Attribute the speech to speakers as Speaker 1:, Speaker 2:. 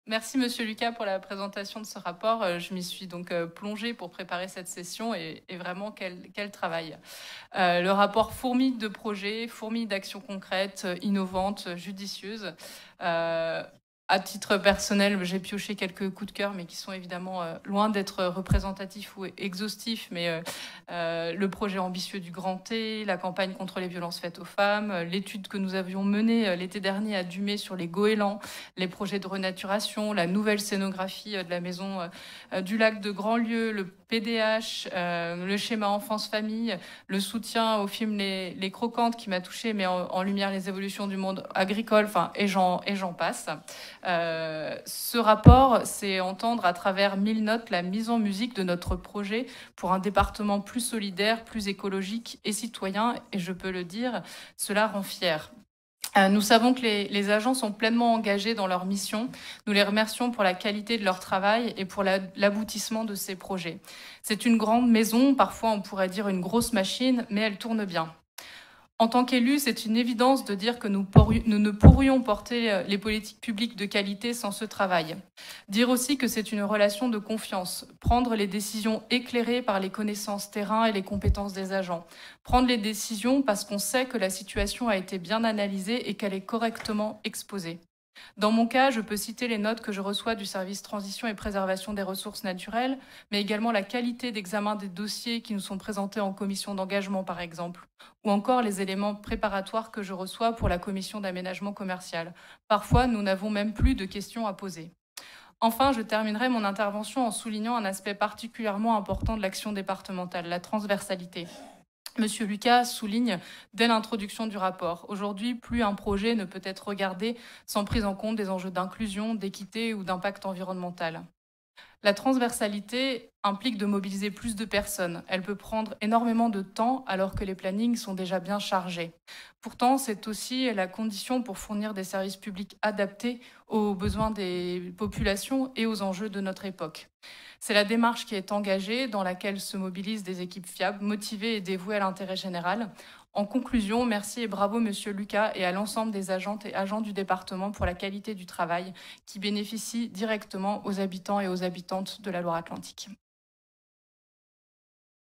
Speaker 1: Merci Monsieur Lucas pour la présentation de ce rapport. Je m'y suis donc plongée pour préparer cette session et vraiment quel travail. Le rapport fourmille de projets, fourmille d'actions concrètes, innovantes, judicieuses. À titre personnel, j'ai pioché quelques coups de cœur, mais qui sont évidemment loin d'être représentatifs ou exhaustifs. Mais le projet ambitieux du Grand T, la campagne contre les violences faites aux femmes, l'étude que nous avions menée l'été dernier à Dumay sur les goélands, les projets de renaturation, la nouvelle scénographie de la maison du lac de Grandlieu, le PDH, le schéma enfance-famille, le soutien au film Les Croquantes qui m'a touchée, mais en lumière les évolutions du monde agricole, enfin, et j'en passe. Ce rapport, c'est entendre à travers 1000 notes la mise en musique de notre projet pour un département plus solidaire, plus écologique et citoyen. Et je peux le dire, cela rend fier. Nous savons que les agents sont pleinement engagés dans leur mission. Nous les remercions pour la qualité de leur travail et pour l'aboutissement de ces projets. C'est une grande maison, parfois on pourrait dire une grosse machine, mais elle tourne bien. En tant qu'élus, c'est une évidence de dire que nous ne pourrions porter les politiques publiques de qualité sans ce travail. Dire aussi que c'est une relation de confiance, prendre les décisions éclairées par les connaissances terrain et les compétences des agents. Prendre les décisions parce qu'on sait que la situation a été bien analysée et qu'elle est correctement exposée. Dans mon cas, je peux citer les notes que je reçois du service transition et préservation des ressources naturelles, mais également la qualité d'examen des dossiers qui nous sont présentés en commission d'engagement, par exemple, ou encore les éléments préparatoires que je reçois pour la commission d'aménagement commercial. Parfois, nous n'avons même plus de questions à poser. Enfin, je terminerai mon intervention en soulignant un aspect particulièrement important de l'action départementale, la transversalité. Monsieur Lucas souligne dès l'introduction du rapport. Aujourd'hui, plus un projet ne peut être regardé sans prise en compte des enjeux d'inclusion, d'équité ou d'impact environnemental. La transversalité implique de mobiliser plus de personnes. Elle peut prendre énormément de temps alors que les plannings sont déjà bien chargés. Pourtant, c'est aussi la condition pour fournir des services publics adaptés aux besoins des populations et aux enjeux de notre époque. C'est la démarche qui est engagée, dans laquelle se mobilisent des équipes fiables, motivées et dévouées à l'intérêt général. En conclusion, merci et bravo Monsieur Lucas et à l'ensemble des agentes et agents du département pour la qualité du travail qui bénéficie directement aux habitants et aux habitantes de la Loire-Atlantique.